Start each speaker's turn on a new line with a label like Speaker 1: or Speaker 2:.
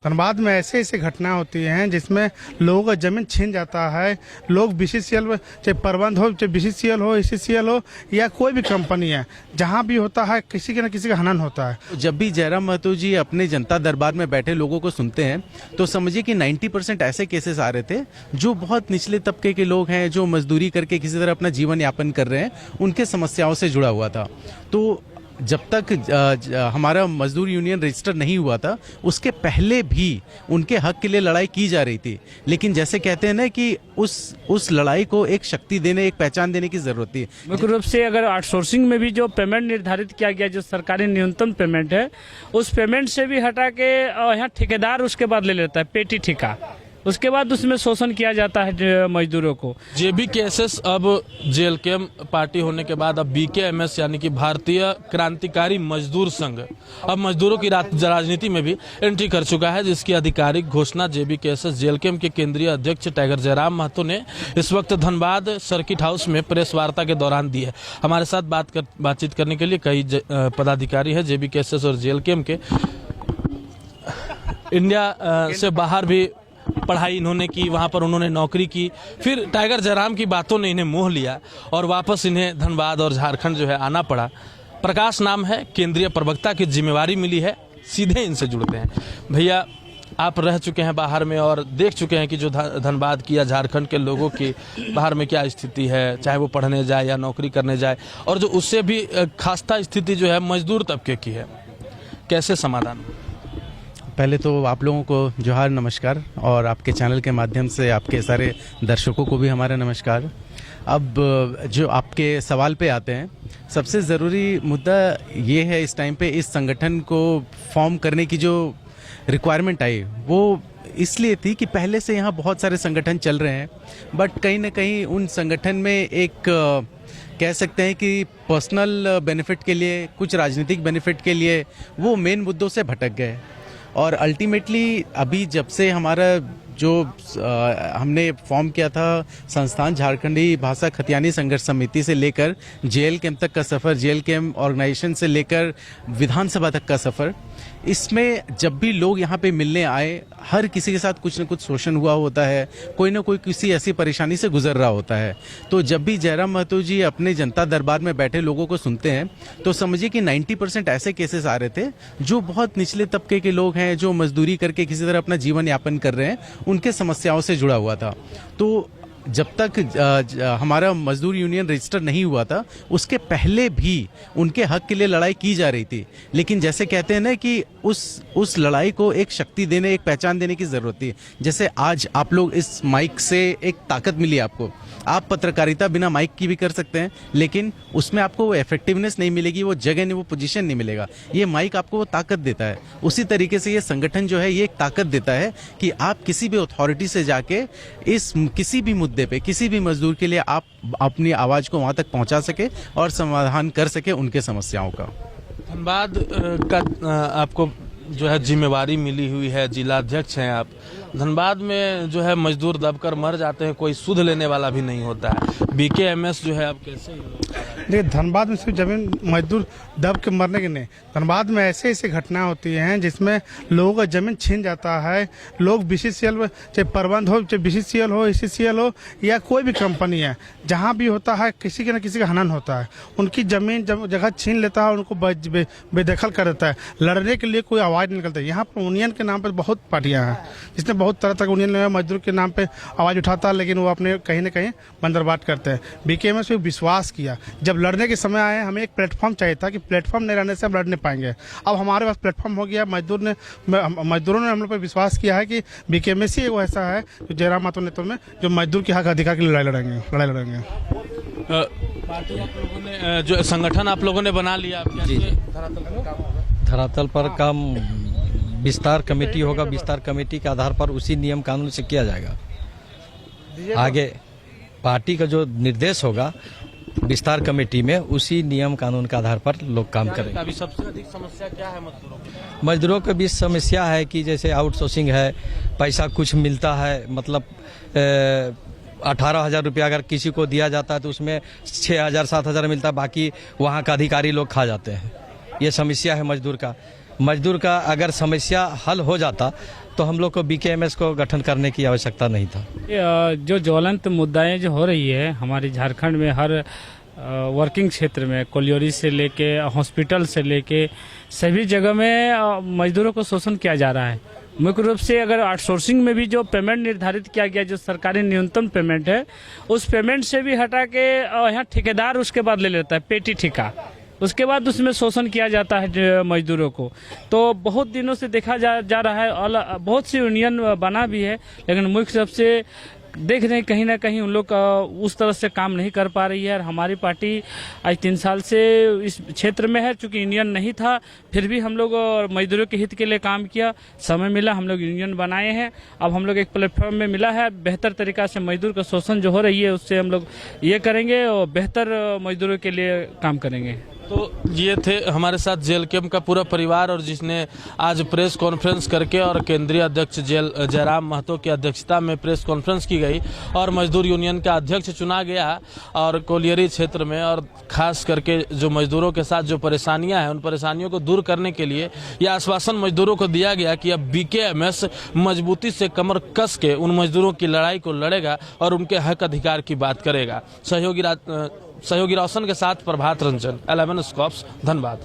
Speaker 1: धनबाद में ऐसे ऐसे घटनाएं होती हैं जिसमें लोगों का जमीन छीन जाता है। लोग बीसीसीएल, चाहे प्रबंध हो, चाहे बीसीसीएल हो, एसीसीएल हो या कोई भी कंपनी है, जहां भी होता है किसी के न किसी का हनन होता है।
Speaker 2: जब भी जयराम महतो जी अपने जनता दरबार में बैठे लोगों को सुनते हैं तो समझिए कि 90% ऐसे केसेस आ रहे थे जो बहुत निचले तबके के लोग हैं, जो मजदूरी करके किसी तरह अपना जीवन यापन कर रहे हैं, उनके समस्याओं से जुड़ा हुआ था। तो जब तक हमारा मजदूर यूनियन रजिस्टर नहीं हुआ था उसके पहले भी उनके हक के लिए लड़ाई की जा रही थी। लेकिन जैसे कहते हैं ना कि उस लड़ाई को एक शक्ति देने, एक पहचान देने की जरूरत है।
Speaker 3: मुख्य रूप से अगर आउटसोर्सिंग में भी जो पेमेंट निर्धारित किया गया, जो सरकारी न्यूनतम पेमेंट है, उस पेमेंट से भी हटा के यहाँ ठेकेदार उसके बाद ले लेता है पेटी ठेका, उसके बाद उसमें शोषण किया जाता है मजदूरों को।
Speaker 4: जेबीकेएसएस अब जेएलके पार्टी होने के बाद अब बीकेएमएस यानी कि भारतीय क्रांतिकारी मजदूर संघ अब मजदूरों की राजनीति में भी एंट्री कर चुका है, जिसकी आधिकारिक घोषणा जेबीकेएसएस जेएलके के केंद्रीय अध्यक्ष टाइगर जयराम महतो ने इस वक्त धनबाद सर्किट हाउस में प्रेस वार्ता के दौरान दी है। हमारे साथ बातचीत करने के लिए कई पदाधिकारी है जेबीकेएसएस और जेएलके के। इंडिया से बाहर भी पढ़ाई इन्होंने की, वहां पर उन्होंने नौकरी की, फिर टाइगर जयराम की बातों ने इन्हें मोह लिया और वापस इन्हें धनबाद और झारखंड जो है आना पड़ा। प्रकाश नाम है, केंद्रीय प्रवक्ता की जिम्मेवारी मिली है, सीधे इनसे जुड़ते हैं। भैया, आप रह चुके हैं बाहर में और देख चुके हैं कि जो धनबाद की या झारखंड के लोगों की बाहर में क्या स्थिति है, चाहे वो पढ़ने जाए या नौकरी करने जाए, और जो उससे भी खास्ता स्थिति जो है मजदूर तबके की है, कैसे समाधान?
Speaker 2: पहले तो आप लोगों को जोहार, नमस्कार, और आपके चैनल के माध्यम से आपके सारे दर्शकों को भी हमारा नमस्कार। अब जो आपके सवाल पे आते हैं, सबसे ज़रूरी मुद्दा ये है इस टाइम पे इस संगठन को फॉर्म करने की जो रिक्वायरमेंट आई वो इसलिए थी कि पहले से यहाँ बहुत सारे संगठन चल रहे हैं, बट कहीं ना कहीं उन संगठन में एक कह सकते हैं कि पर्सनल बेनिफिट के लिए, कुछ राजनीतिक बेनिफिट के लिए वो मेन मुद्दों से भटक गए। और अल्टीमेटली अभी जब से हमारा जो हमने फॉर्म किया था संस्थान झारखंडी भाषा खतियानी संघर्ष समिति से लेकर जेएलके तक का सफ़र, जेएलके ऑर्गेनाइजेशन से लेकर विधानसभा तक का सफ़र, इसमें जब भी लोग यहाँ पे मिलने आए, हर किसी के साथ कुछ न कुछ शोषण हुआ होता है, कोई ना कोई किसी ऐसी परेशानी से गुजर रहा होता है। तो जब भी जयराम महतो जी अपने जनता दरबार में बैठे लोगों को सुनते हैं तो समझिए कि 90% ऐसे केसेस आ रहे थे जो बहुत निचले तबके के लोग हैं, जो मजदूरी करके किसी तरह अपना जीवन यापन कर रहे हैं, उनके समस्याओं से जुड़ा हुआ था। तो जब तक हमारा मजदूर यूनियन रजिस्टर नहीं हुआ था उसके पहले भी उनके हक के लिए लड़ाई की जा रही थी। लेकिन जैसे कहते हैं ना कि उस लड़ाई को एक शक्ति देने, एक पहचान देने की जरूरत थी। जैसे आज आप लोग इस माइक से एक ताकत मिली आपको, आप पत्रकारिता बिना माइक की भी कर सकते हैं, लेकिन उसमें आपको वो इफेक्टिवनेस नहीं मिलेगी, वो जगह नहीं, वो पोजीशन नहीं मिलेगा। ये माइक आपको वो ताकत देता है। उसी तरीके से ये संगठन जो है ये एक ताकत देता है कि आप किसी भी अथॉरिटी से जाके इस किसी भी मुद्दे पे, किसी भी मजदूर के लिए आप अपनी आवाज को वहां तक पहुंचा सके और समाधान कर सके उनके समस्याओं का।
Speaker 4: धनबाद का आपको जो है जिम्मेवारी मिली हुई है, जिला अध्यक्ष हैं आप। धनबाद में जो है मजदूर दबकर मर जाते हैं, कोई सुध लेने वाला भी नहीं होता है। बीकेएमएस जो है आप कैसे?
Speaker 1: देखिए, धनबाद में सिर्फ जमीन मजदूर दब के मरने के नहीं, धनबाद में ऐसे ऐसे घटनाएं होती हैं जिसमें लोगों का जमीन छीन जाता है। लोग बीसीसीएल, चाहे प्रबंध हो, चाहे बीसीसीएल हो, एसीसीएल हो या कोई भी कंपनी है, जहां भी होता है किसी के न किसी का हनन होता है। उनकी जमीन जगह छीन लेता है, उनको बेदखल कर देता है। लड़ने के लिए कोई आवाज नहीं निकलता है। यहाँ पर यूनियन के नाम पर बहुत पार्टियां हैं, जिसमें बहुत तरह तक यूनियन मजदूर के नाम पे आवाज उठाता है, लेकिन वो अपने कहीं ना कहीं बंदरबाट करते हैं। बीकेएमएस पे विश्वास किया, जब लड़ने के समय आए हमें एक प्लेटफॉर्म चाहिए था कि प्लेटफॉर्म नहीं रहने से हम लड़ नहीं पाएंगे। अब हमारे पास प्लेटफॉर्म हो गया। मजदूरों ने हम लोग पर विश्वास किया है कि बीकेएमएस ही वो ऐसा है जो जयराम महतो नेतृत्व में जो मजदूर के हक अधिकार के लिए लड़ाई लड़ेंगे।
Speaker 4: पार्टी आप लोगों ने जो संगठन आप लोगों ने बना लिया,
Speaker 5: धरातल पर काम विस्तार कमेटी होगा, विस्तार कमेटी के आधार पर उसी नियम कानून से किया जाएगा। आगे पार्टी का जो निर्देश होगा विस्तार कमेटी में, उसी नियम कानून के आधार पर लोग काम करेंगे।
Speaker 4: अभी सबसे अधिक समस्या क्या है मजदूरों की?
Speaker 5: मजदूरों के बीच समस्या है कि जैसे आउटसोर्सिंग है, पैसा कुछ मिलता है, मतलब 18,000 रुपया अगर किसी को दिया जाता है तो उसमें 6,000 7,000 मिलता है, बाकी वहाँ का अधिकारी लोग खा जाते हैं। ये समस्या है मजदूर का। मजदूर का अगर समस्या हल हो जाता तो हम लोग को BKMS को गठन करने की आवश्यकता नहीं था।
Speaker 3: जो ज्वलंत मुद्दाएं जो हो रही है हमारी झारखंड में, हर वर्किंग क्षेत्र में, कोलियोरी से लेके हॉस्पिटल से लेके सभी जगह में मजदूरों को शोषण किया जा रहा है। मुख्य रूप से अगर आउटसोर्सिंग में भी जो पेमेंट निर्धारित किया गया, जो सरकारी न्यूनतम पेमेंट है, उस पेमेंट से भी हटा के यहाँ ठेकेदार उसके बाद ले लेता है पेटी ठेका, उसके बाद उसमें शोषण किया जाता है मजदूरों को। तो बहुत दिनों से देखा जा रहा है और बहुत सी यूनियन बना भी है, लेकिन मुख्य रूप से देख रहे हैं कहीं ना कहीं उन लोग उस तरह से काम नहीं कर पा रही है। और हमारी पार्टी आज 3 साल से इस क्षेत्र में है, चूंकि यूनियन नहीं था फिर भी हम लोग मजदूरों के हित के लिए काम किया, समय मिला हम लोग यूनियन बनाए हैं। अब हम लोग एक प्लेटफॉर्म में मिला है, बेहतर तरीका से मजदूर का शोषण जो हो रही है उससे हम लोग ये करेंगे और बेहतर मजदूरों के लिए काम करेंगे।
Speaker 4: तो ये थे हमारे साथ JLKM का पूरा परिवार, और जिसने आज प्रेस कॉन्फ्रेंस करके और केंद्रीय अध्यक्ष जयराम महतो की अध्यक्षता में प्रेस कॉन्फ्रेंस की गई और मजदूर यूनियन का अध्यक्ष चुना गया। और कोलियरी क्षेत्र में और खास करके जो मजदूरों के साथ जो परेशानियां हैं उन परेशानियों को दूर करने के लिए यह आश्वासन मजदूरों को दिया गया कि अब BKMS मजबूती से कमर कस के उन मजदूरों की लड़ाई को लड़ेगा और उनके हक अधिकार की बात करेगा। सहयोगी रोशन के साथ प्रभात रंजन, 11 स्कॉप्स, धनबाद।